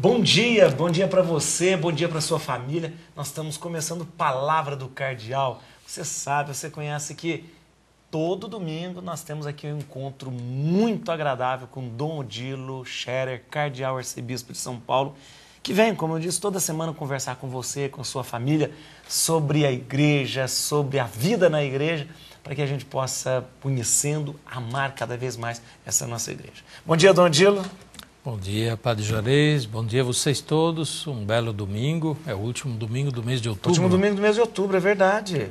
Bom dia para você, bom dia para sua família. Nós estamos começando Palavra do Cardeal. Você sabe, você conhece que todo domingo nós temos aqui um encontro muito agradável com Dom Odilo Scherer, Cardeal Arcebispo de São Paulo, que vem, como eu disse, toda semana conversar com você, com sua família, sobre a igreja, sobre a vida na igreja, para que a gente possa, conhecendo, amar cada vez mais essa nossa igreja. Bom dia, Dom Odilo. Bom dia, Padre Juarez. Bom dia a vocês todos. Um belo domingo. É o último domingo do mês de outubro. Último domingo do mês de outubro, é verdade.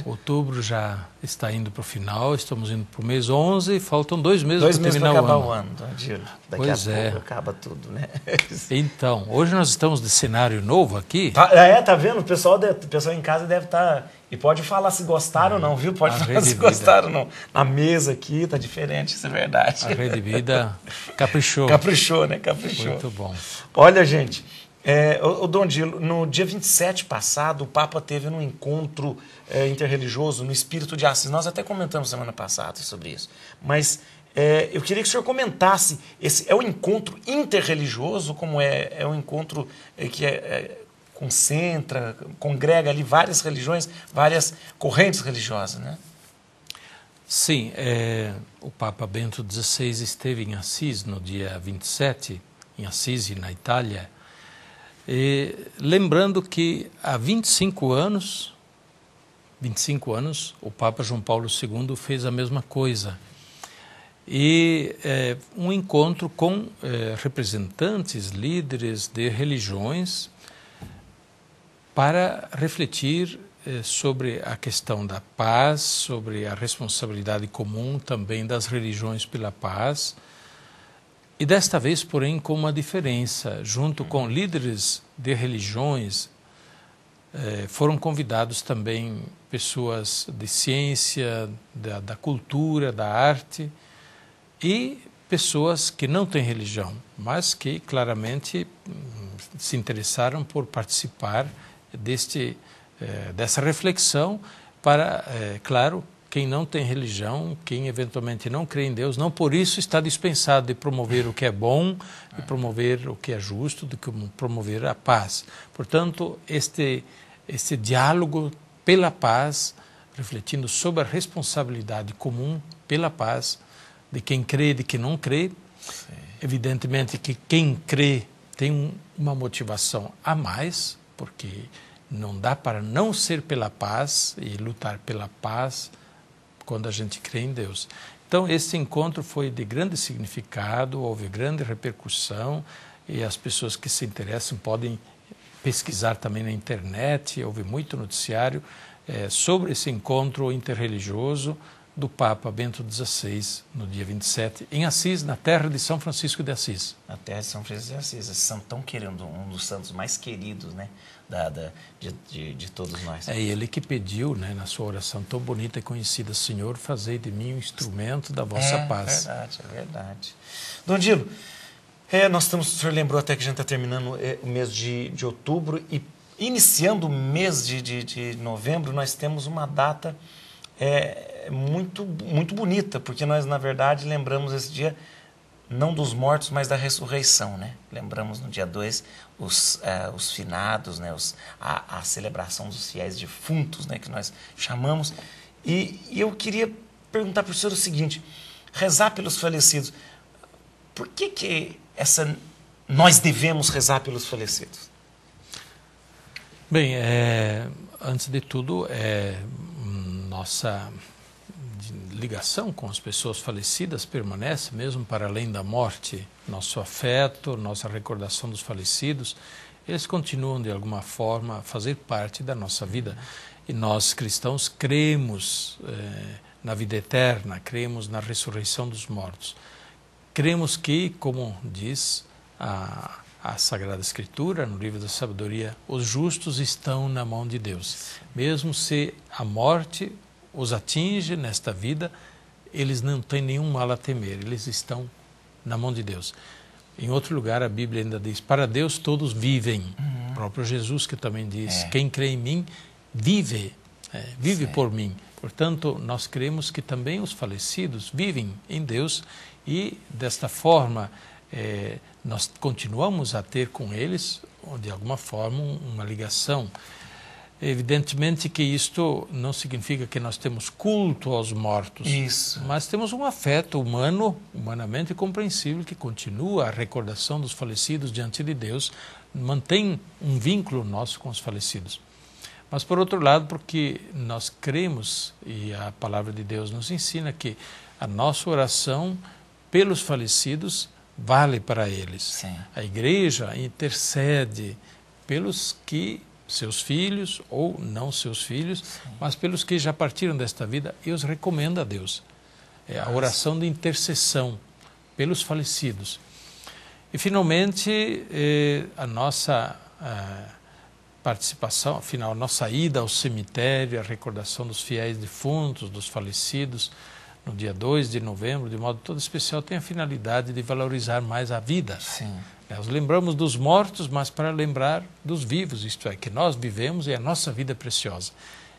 Outubro já está indo para o final. Estamos indo para o mês 11. Faltam 2 meses para terminar acabar o ano. Dom Odilo. Daqui a pouco acaba tudo, né? Então, hoje nós estamos de cenário novo aqui. Tá vendo? O pessoal em casa deve estar... E pode falar se gostaram ou não, viu? Pode falar se gostaram ou não. Na mesa aqui tá diferente, isso é verdade. A Rede Vida caprichou. Caprichou, né? Caprichou. Muito bom. Olha, gente, o Dom Odilo, no dia 27 passado, o Papa teve um encontro interreligioso no Espírito de Assis. Nós até comentamos semana passada sobre isso. Mas eu queria que o senhor comentasse, esse é um encontro interreligioso, como é um encontro que concentra, congrega ali várias religiões, várias correntes religiosas, né? Sim, o Papa Bento XVI esteve em Assis no dia 27, em Assisi, na Itália, lembrando que há 25 anos, o Papa João Paulo II fez a mesma coisa. E um encontro com representantes, líderes de religiões, para refletir sobre a questão da paz, sobre a responsabilidade comum também das religiões pela paz. E desta vez, porém, com uma diferença, junto com líderes de religiões, foram convidados também pessoas de ciência, da cultura, da arte e pessoas que não têm religião, mas que claramente se interessaram por participar dessa reflexão para, claro, quem não tem religião, quem eventualmente não crê em Deus, não por isso está dispensado de promover o que é bom, de promover o que é justo, de promover a paz. Portanto, este diálogo pela paz, refletindo sobre a responsabilidade comum pela paz, de quem crê e de quem não crê. Sim. Evidentemente que quem crê tem uma motivação a mais, porque não dá para não ser pela paz e lutar pela paz quando a gente crê em Deus. Então, esse encontro foi de grande significado, houve grande repercussão e as pessoas que se interessam podem pesquisar também na internet, houve muito noticiário sobre esse encontro interreligioso do Papa Bento XVI, no dia 27, em Assis, na terra de São Francisco de Assis. Na terra de São Francisco de Assis. São tão querendo, um dos santos mais queridos, né, de todos nós. É ele que pediu, né, na sua oração tão bonita e conhecida, Senhor, fazei de mim um instrumento da vossa paz. É verdade. Dom Odilo, o senhor lembrou até que a gente está terminando o mês de outubro e iniciando o mês de novembro, nós temos uma data muito, muito bonita, porque nós, na verdade, lembramos esse dia, não dos mortos, mas da ressurreição, né? Lembramos no dia 2 os finados, né? A celebração dos fiéis defuntos, né? Que nós chamamos. E eu queria perguntar para o senhor o seguinte, rezar pelos falecidos, por que nós devemos rezar pelos falecidos? Bem, antes de tudo, nossa ligação com as pessoas falecidas permanece mesmo para além da morte. Nosso afeto, nossa recordação dos falecidos, eles continuam de alguma forma a fazer parte da nossa vida. E nós cristãos cremos na vida eterna, cremos na ressurreição dos mortos. Cremos que, como diz a Sagrada Escritura, no livro da Sabedoria, os justos estão na mão de Deus. Mesmo se a morte os atinge nesta vida, eles não têm nenhum mal a temer, eles estão na mão de Deus. Em outro lugar, a Bíblia ainda diz, para Deus todos vivem. O próprio Jesus que também diz, quem crê em mim, vive por mim. Portanto, nós cremos que também os falecidos vivem em Deus e, desta forma, nós continuamos a ter com eles, de alguma forma, uma ligação. Evidentemente que isto não significa que nós temos culto aos mortos. Isso. Mas temos um afeto humanamente compreensível, que continua a recordação dos falecidos diante de Deus, mantém um vínculo nosso com os falecidos. Mas, por outro lado, porque nós cremos, e a palavra de Deus nos ensina que a nossa oração pelos falecidos vale para eles. Sim. A igreja intercede pelos que, seus filhos ou não seus filhos, sim, mas pelos que já partiram desta vida, e os recomenda a Deus. É a oração de intercessão pelos falecidos. E, finalmente, a nossa participação, afinal, a nossa ida ao cemitério, a recordação dos fiéis defuntos, dos falecidos, no dia 2 de novembro, de modo todo especial, tem a finalidade de valorizar mais a vida. Sim. Nós lembramos dos mortos, mas para lembrar dos vivos, isto é, que nós vivemos e a nossa vida é preciosa.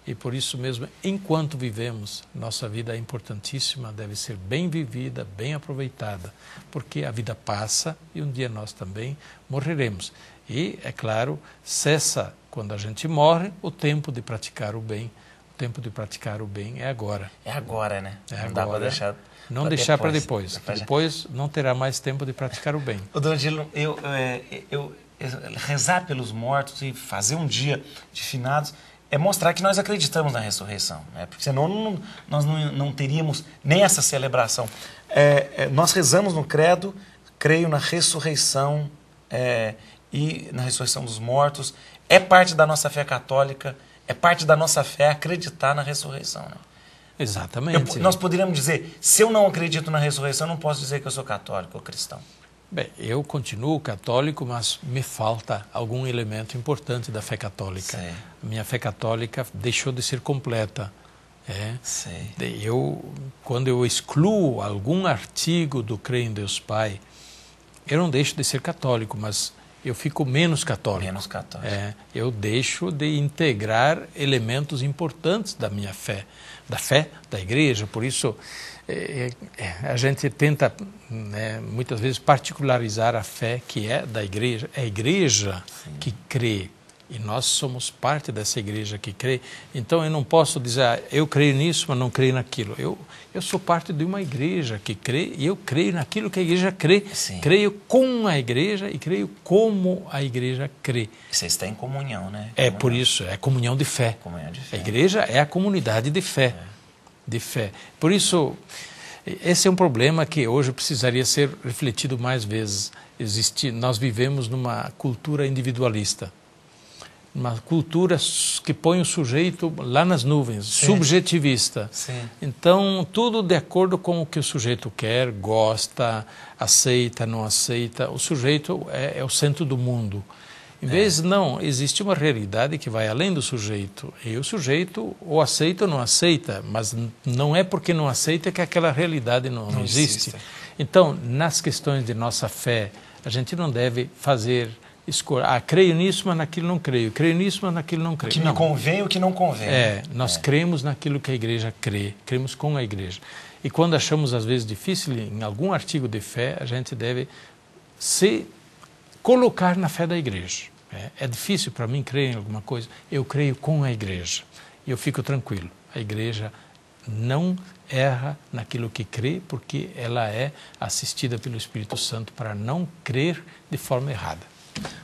E por isso mesmo, enquanto vivemos, nossa vida é importantíssima, deve ser bem vivida, bem aproveitada, porque a vida passa e um dia nós também morreremos. E, é claro, cessa, quando a gente morre, o tempo de praticar o bem. O tempo de praticar o bem é agora. É agora, né? É não agora. Dá para deixar... Não deixar para depois. Depois não terá mais tempo de praticar o bem. Ô, Dom Odilo, rezar pelos mortos e fazer um dia de finados é mostrar que nós acreditamos na ressurreição, né? Porque senão nós não teríamos nem essa celebração. Nós rezamos no credo, creio na ressurreição e na ressurreição dos mortos. É parte da nossa fé católica, é parte da nossa fé acreditar na ressurreição, né? Exatamente. Nós poderíamos dizer, se eu não acredito na ressurreição, eu não posso dizer que eu sou católico ou cristão. Bem, eu continuo católico, mas me falta algum elemento importante da fé católica. Sei. A minha fé católica deixou de ser completa. Sei. Quando eu excluo algum artigo do Creio em Deus Pai, eu não deixo de ser católico, mas eu fico menos católico. Menos católico. Eu deixo de integrar elementos importantes da minha fé, da fé da igreja. Por isso, a gente tenta, muitas vezes, particularizar a fé que é da igreja. É a igreja, sim, que crê. E nós somos parte dessa igreja que crê. Então, eu não posso dizer, eu creio nisso, mas não creio naquilo. Eu sou parte de uma igreja que crê e eu creio naquilo que a igreja crê. Sim. Creio com a igreja e creio como a igreja crê. Você está em comunhão, né? É por isso, é comunhão de fé. Comunhão de fé. A igreja é a comunidade de fé. De fé. Por isso, esse é um problema que hoje precisaria ser refletido mais vezes. Nós vivemos numa cultura individualista. Uma cultura que põe o sujeito lá nas nuvens, sim, subjetivista. Sim. Então, tudo de acordo com o que o sujeito quer, gosta, aceita, não aceita. O sujeito é o centro do mundo. Em vez, não, existe uma realidade que vai além do sujeito. E o sujeito ou aceita ou não aceita, mas não é porque não aceita que aquela realidade não existe. Então, nas questões de nossa fé, a gente não deve fazer... creio nisso, mas naquilo não creio. Creio nisso, mas naquilo não creio. O que me convém e o que não convém. Nós cremos naquilo que a igreja crê. Cremos com a igreja. E quando achamos, às vezes, difícil em algum artigo de fé, a gente deve se colocar na fé da igreja. É difícil para mim crer em alguma coisa. Eu creio com a igreja. E eu fico tranquilo. A igreja não erra naquilo que crê, porque ela é assistida pelo Espírito Santo para não crer de forma errada.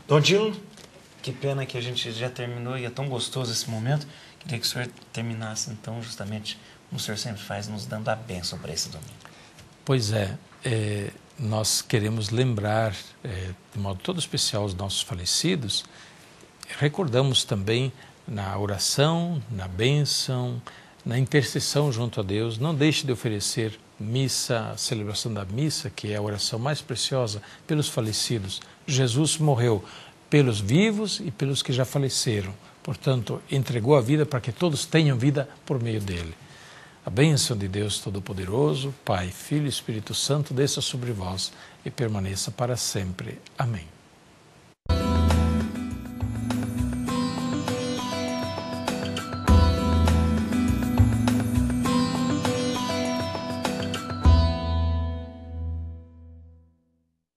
Dom Odilo, que pena que a gente já terminou e é tão gostoso esse momento. Queria que o senhor terminasse, então, justamente como o senhor sempre faz, nos dando a bênção para esse domingo. Pois nós queremos lembrar, de modo todo especial, os nossos falecidos. Recordamos também na oração, na bênção, na intercessão junto a Deus. Não deixe de oferecer missa, a celebração da missa, que é a oração mais preciosa, pelos falecidos. Jesus morreu pelos vivos e pelos que já faleceram. Portanto, entregou a vida para que todos tenham vida por meio dele. A bênção de Deus Todo-Poderoso, Pai, Filho e Espírito Santo, desça sobre vós e permaneça para sempre. Amém.